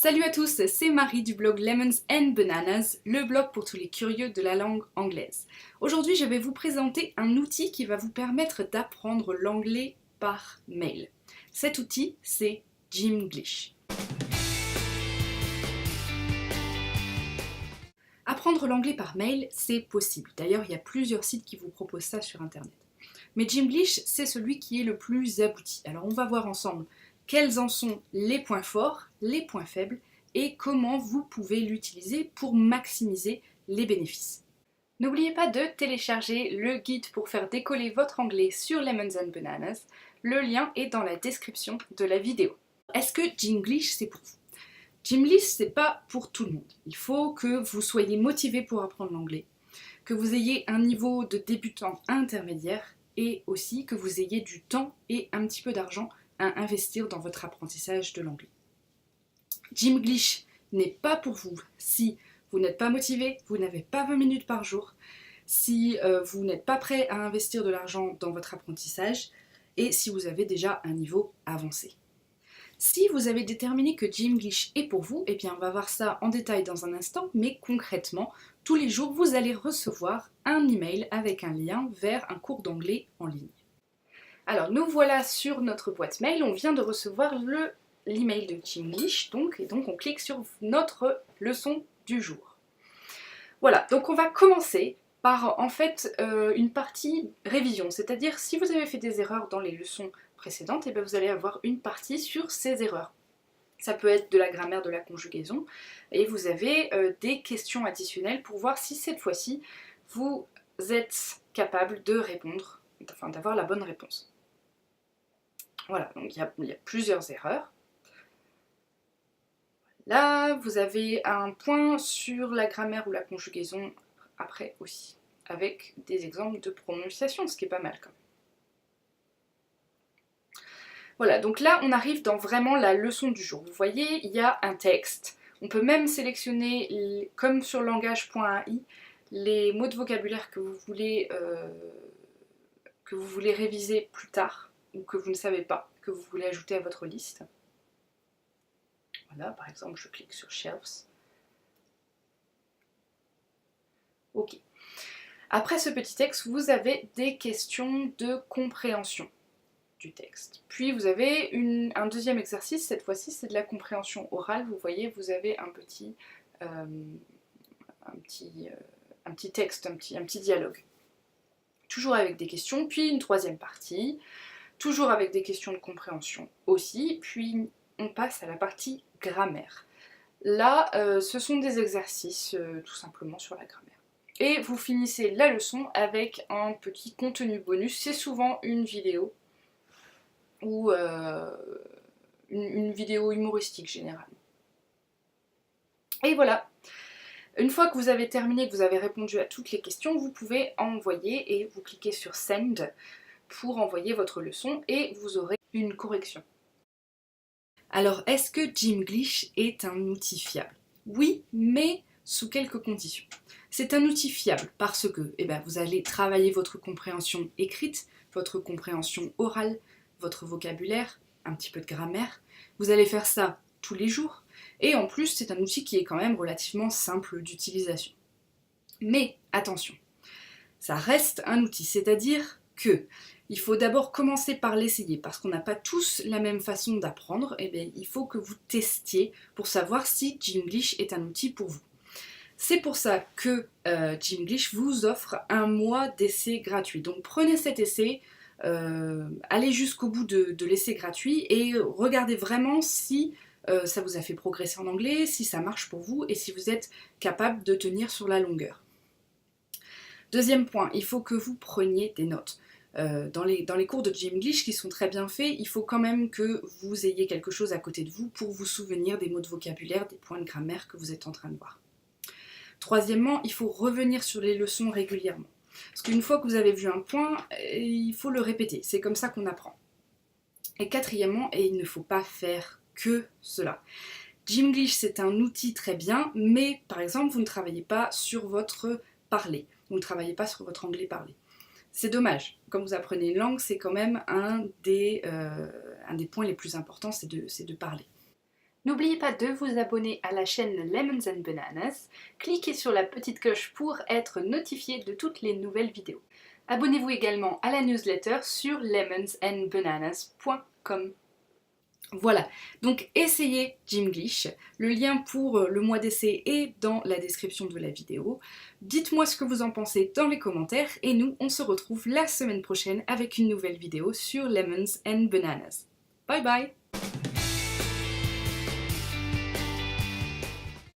Salut à tous, c'est Marie du blog Lemons and Bananas, le blog pour tous les curieux de la langue anglaise. Aujourd'hui, je vais vous présenter un outil qui va vous permettre d'apprendre l'anglais par mail. Cet outil, c'est Gimglish. Apprendre l'anglais par mail, c'est possible. D'ailleurs, il y a plusieurs sites qui vous proposent ça sur Internet. Mais Gimglish, c'est celui qui est le plus abouti. Alors, on va voir ensemble quels en sont les points forts, les points faibles, et comment vous pouvez l'utiliser pour maximiser les bénéfices. N'oubliez pas de télécharger le guide pour faire décoller votre anglais sur Lemons and Bananas. Le lien est dans la description de la vidéo. Est-ce que Gimglish, c'est pour vous? Gimglish, c'est pas pour tout le monde. Il faut que vous soyez motivé pour apprendre l'anglais, que vous ayez un niveau de débutant intermédiaire et aussi que vous ayez du temps et un petit peu d'argent à investir dans votre apprentissage de l'anglais. Gimglish n'est pas pour vous si vous n'êtes pas motivé, vous n'avez pas 20 minutes par jour, si vous n'êtes pas prêt à investir de l'argent dans votre apprentissage et si vous avez déjà un niveau avancé. Si vous avez déterminé que Gimglish est pour vous, eh bien on va voir ça en détail dans un instant, mais concrètement, tous les jours vous allez recevoir un email avec un lien vers un cours d'anglais en ligne. Alors nous voilà sur notre boîte mail, on vient de recevoir l'email de Gimglish, et donc on clique sur notre leçon du jour. Voilà, donc on va commencer par en fait une partie révision, c'est-à-dire si vous avez fait des erreurs dans les leçons précédentes, et bien vous allez avoir une partie sur ces erreurs. Ça peut être de la grammaire, de la conjugaison, et vous avez des questions additionnelles pour voir si cette fois-ci vous êtes capable de répondre, enfin d'avoir la bonne réponse. Voilà, donc il y a plusieurs erreurs. Là, vous avez un point sur la grammaire ou la conjugaison après aussi, avec des exemples de prononciation, ce qui est pas mal quand même. Voilà, donc là, on arrive dans vraiment la leçon du jour. Vous voyez, il y a un texte. On peut même sélectionner, comme sur langage.ai, les mots de vocabulaire que vous voulez réviser plus tard, ou que vous ne savez pas, que vous voulez ajouter à votre liste. Voilà, par exemple, je clique sur Shelves. Ok. Après ce petit texte, vous avez des questions de compréhension du texte. Puis vous avez un deuxième exercice, cette fois-ci c'est de la compréhension orale. Vous voyez, vous avez un petit texte, un petit dialogue. Toujours avec des questions, puis une troisième partie, toujours avec des questions de compréhension aussi, puis on passe à la partie grammaire. Là, ce sont des exercices tout simplement sur la grammaire. Et vous finissez la leçon avec un petit contenu bonus, c'est souvent une vidéo ou une vidéo humoristique généralement. Et voilà, une fois que vous avez terminé, que vous avez répondu à toutes les questions, vous pouvez envoyer et vous cliquez sur Send pour envoyer votre leçon et vous aurez une correction. Alors, est-ce que Gimglish est un outil fiable? Oui, mais sous quelques conditions. C'est un outil fiable parce que vous allez travailler votre compréhension écrite, votre compréhension orale, votre vocabulaire, un petit peu de grammaire. Vous allez faire ça tous les jours. Et en plus, c'est un outil qui est quand même relativement simple d'utilisation. Mais attention, ça reste un outil, c'est-à-dire que il faut d'abord commencer par l'essayer, parce qu'on n'a pas tous la même façon d'apprendre, et bien il faut que vous testiez pour savoir si Gimglish est un outil pour vous. C'est pour ça que Gimglish vous offre un mois d'essai gratuit. Donc prenez cet essai, allez jusqu'au bout de l'essai gratuit et regardez vraiment si ça vous a fait progresser en anglais, si ça marche pour vous et si vous êtes capable de tenir sur la longueur. Deuxième point, il faut que vous preniez des notes. Dans les cours de Gimglish qui sont très bien faits, il faut quand même que vous ayez quelque chose à côté de vous pour vous souvenir des mots de vocabulaire, des points de grammaire que vous êtes en train de voir. Troisièmement, il faut revenir sur les leçons régulièrement. Parce qu'une fois que vous avez vu un point, il faut le répéter. C'est comme ça qu'on apprend. Et quatrièmement, et il ne faut pas faire que cela. Gimglish, c'est un outil très bien, mais par exemple, vous ne travaillez pas sur votre parler. Vous ne travaillez pas sur votre anglais parlé. C'est dommage. Quand vous apprenez une langue, c'est quand même un des points les plus importants, c'est de parler. N'oubliez pas de vous abonner à la chaîne Lemons and Bananas, cliquez sur la petite cloche pour être notifié de toutes les nouvelles vidéos. Abonnez-vous également à la newsletter sur lemonsandbananas.com. Voilà, donc essayez Gymglish, le lien pour le mois d'essai est dans la description de la vidéo. Dites-moi ce que vous en pensez dans les commentaires et nous on se retrouve la semaine prochaine avec une nouvelle vidéo sur Lemons and Bananas. Bye bye!